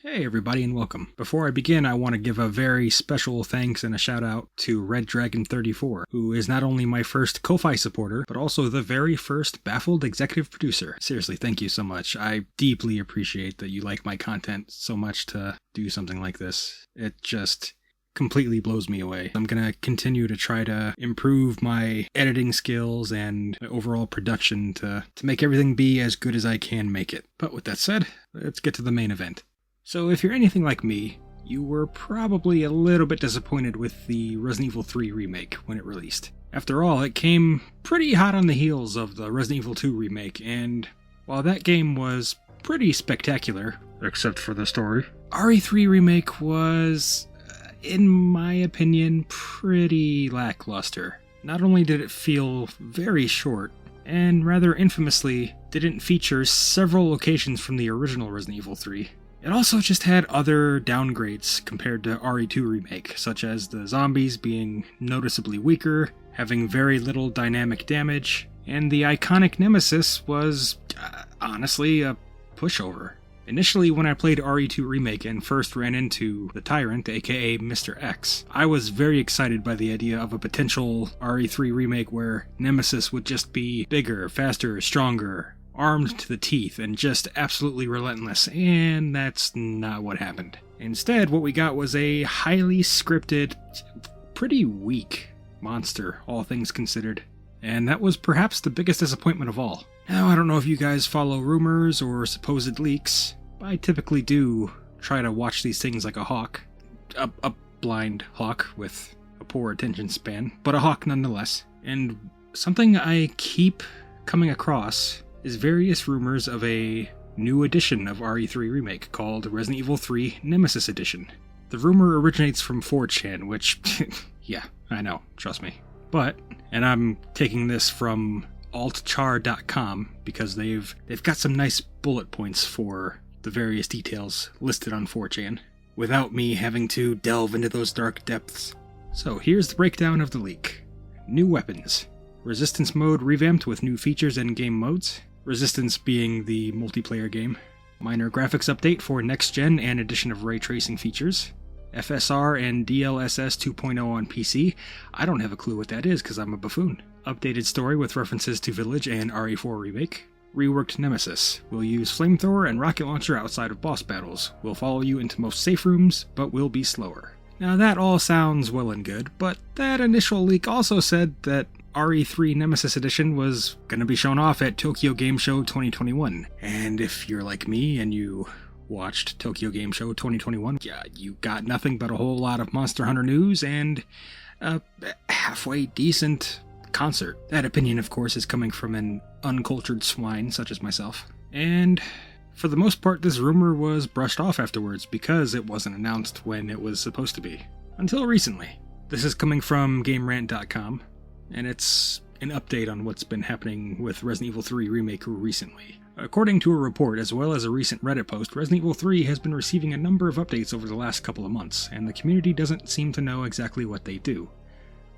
Hey everybody and welcome. Before I begin, I want to give a very special thanks and a shout out to Red Dragon 34, who is not only my first Ko-Fi supporter, but also the very first Baffled executive producer. Seriously, thank you so much. I deeply appreciate that you like my content so much to do something like this. It just completely blows me away. I'm gonna continue to try to improve my editing skills and my overall production to make everything be as good as I can make it. But with that said, let's get to the main event. So if you're anything like me, you were probably a little bit disappointed with the Resident Evil 3 remake when it released. After all, it came pretty hot on the heels of the Resident Evil 2 remake, and while that game was pretty spectacular, except for the story, RE3 remake was, in my opinion, pretty lackluster. Not only did it feel very short, and rather infamously didn't feature several locations from the original Resident Evil 3, it also just had other downgrades compared to RE2 Remake, such as the zombies being noticeably weaker, having very little dynamic damage, and the iconic Nemesis was, honestly, a pushover. Initially, when I played RE2 Remake and first ran into the Tyrant, aka Mr. X, I was very excited by the idea of a potential RE3 Remake where Nemesis would just be bigger, faster, stronger, armed to the teeth, and just absolutely relentless, and that's not what happened. Instead, what we got was a highly scripted, pretty weak monster, all things considered. And that was perhaps the biggest disappointment of all. Now, I don't know if you guys follow rumors or supposed leaks, but I typically do try to watch these things like a hawk. A blind hawk with a poor attention span, but a hawk nonetheless. And something I keep coming across is various rumors of a new edition of RE3 Remake called Resident Evil 3 Nemesis Edition. The rumor originates from 4chan, which, yeah, I know, trust me. But, and I'm taking this from altchar.com because they've got some nice bullet points for the various details listed on 4chan, without me having to delve into those dark depths. So here's the breakdown of the leak. New weapons. Resistance mode revamped with new features and game modes. Resistance being the multiplayer game. Minor graphics update for next-gen and addition of ray tracing features. FSR and DLSS 2.0 on PC. I don't have a clue what that is because I'm a buffoon. Updated story with references to Village and RE4 Remake. Reworked Nemesis. Will use flamethrower and rocket launcher outside of boss battles. Will follow you into most safe rooms, but will be slower. Now that all sounds well and good, but that initial leak also said that RE3 Nemesis Edition was going to be shown off at Tokyo Game Show 2021. And if you're like me and you watched Tokyo Game Show 2021, yeah, you got nothing but a whole lot of Monster Hunter news and a halfway decent concert. That opinion, of course, is coming from an uncultured swine such as myself. And for the most part, this rumor was brushed off afterwards because it wasn't announced when it was supposed to be. Until recently. This is coming from GameRant.com. And it's an update on what's been happening with Resident Evil 3 Remake recently. According to a report, as well as a recent Reddit post, Resident Evil 3 has been receiving a number of updates over the last couple of months, and the community doesn't seem to know exactly what they do.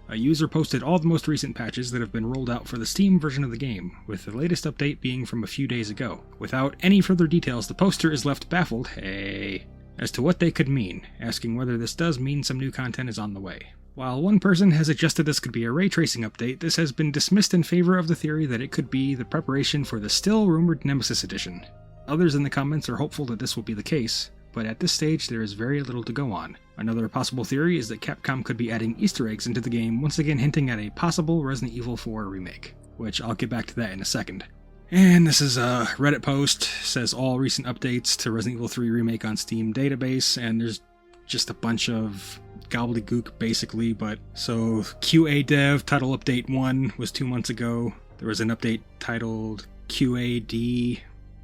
A user posted all the most recent patches that have been rolled out for the Steam version of the game, with the latest update being from a few days ago. Without any further details, the poster is left baffled, as to what they could mean, asking whether this does mean some new content is on the way. While one person has suggested this could be a ray tracing update, this has been dismissed in favor of the theory that it could be the preparation for the still-rumored Nemesis Edition. Others in the comments are hopeful that this will be the case, but at this stage there is very little to go on. Another possible theory is that Capcom could be adding Easter eggs into the game, once again hinting at a possible Resident Evil 4 remake, which I'll get back to that in a second. And this is a Reddit post, says all recent updates to Resident Evil 3 Remake on Steam database, and there's just a bunch of gobbledygook basically, but so QA Dev Title Update 1 was 2 months ago. There was an update titled QAD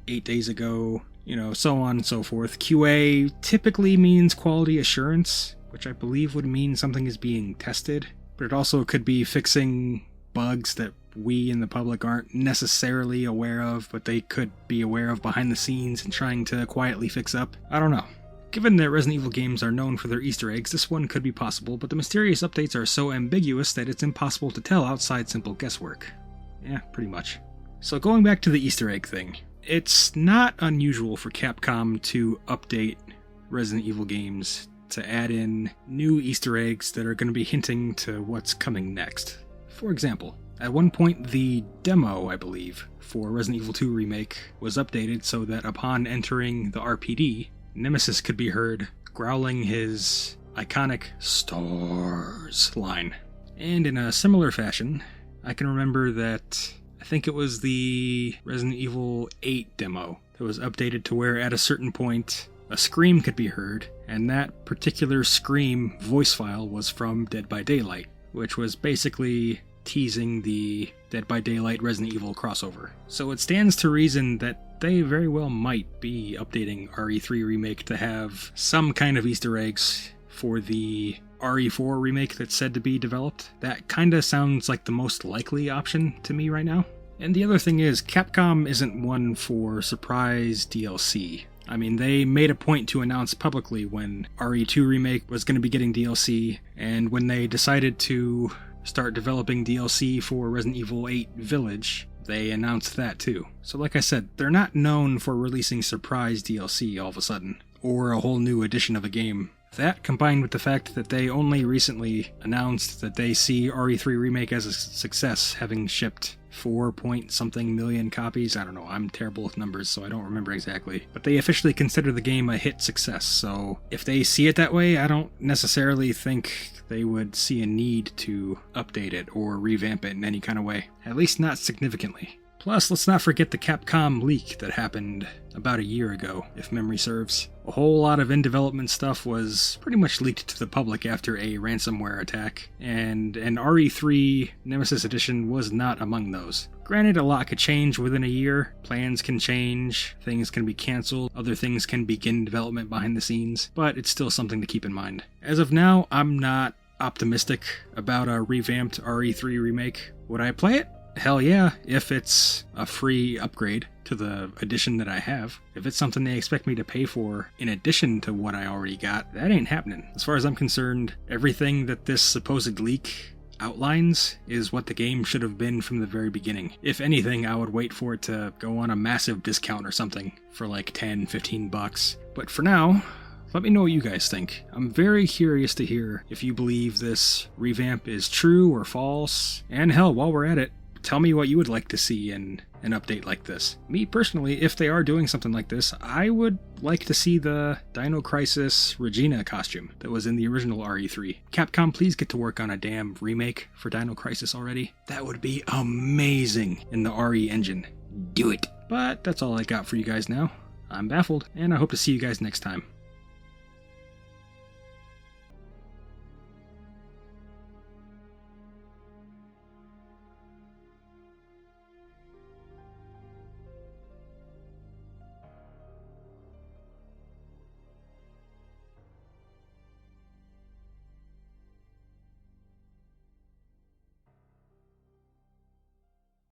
8 days ago, so on and so forth. QA typically means quality assurance, which I believe would mean something is being tested, but it also could be fixing bugs that we in the public aren't necessarily aware of, but they could be aware of behind the scenes and trying to quietly fix up. I don't know. Given that Resident Evil games are known for their Easter eggs, this one could be possible, but the mysterious updates are so ambiguous that it's impossible to tell outside simple guesswork. Yeah, pretty much. So going back to the Easter egg thing, it's not unusual for Capcom to update Resident Evil games to add in new Easter eggs that are going to be hinting to what's coming next. For example, at one point the demo, I believe, for Resident Evil 2 Remake was updated so that upon entering the RPD, Nemesis could be heard growling his iconic "Stars" line. And in a similar fashion, I can remember that I think it was the Resident Evil 8 demo that was updated to where at a certain point a scream could be heard, and that particular scream voice file was from Dead by Daylight, which was basically teasing the Dead by Daylight Resident Evil crossover. So it stands to reason that they very well might be updating RE3 Remake to have some kind of Easter eggs for the RE4 remake that's said to be developed. That kinda sounds like the most likely option to me right now. And the other thing is, Capcom isn't one for surprise DLC. I mean, they made a point to announce publicly when RE2 Remake was going to be getting DLC, and when they decided to start developing DLC for Resident Evil 8 Village, they announced that too. So like I said, they're not known for releasing surprise DLC all of a sudden, or a whole new edition of a game. That, combined with the fact that they only recently announced that they see RE3 Remake as a success, having shipped 4-point-something million copies. I don't know, I'm terrible with numbers, so I don't remember exactly. But they officially consider the game a hit success, so if they see it that way, I don't necessarily think they would see a need to update it or revamp it in any kind of way. At least not significantly. Plus, let's not forget the Capcom leak that happened about a year ago, if memory serves. A whole lot of in-development stuff was pretty much leaked to the public after a ransomware attack, and an RE3 Nemesis Edition was not among those. Granted, a lot could change within a year. Plans can change, things can be cancelled, other things can begin development behind the scenes, but it's still something to keep in mind. As of now, I'm not optimistic about a revamped RE3 remake. Would I play it? Hell yeah, if it's a free upgrade to the edition that I have. If it's something they expect me to pay for in addition to what I already got, that ain't happening. As far as I'm concerned, everything that this supposed leak outlines is what the game should have been from the very beginning. If anything, I would wait for it to go on a massive discount or something for like $10-15. But for now, let me know what you guys think. I'm very curious to hear if you believe this revamp is true or false. And hell, while we're at it, tell me what you would like to see in an update like this. Me personally, if they are doing something like this, I would like to see the Dino Crisis Regina costume that was in the original RE3. Capcom, please get to work on a damn remake for Dino Crisis already. That would be amazing in the RE engine. Do it. But that's all I got for you guys now. I'm Baffled, and I hope to see you guys next time.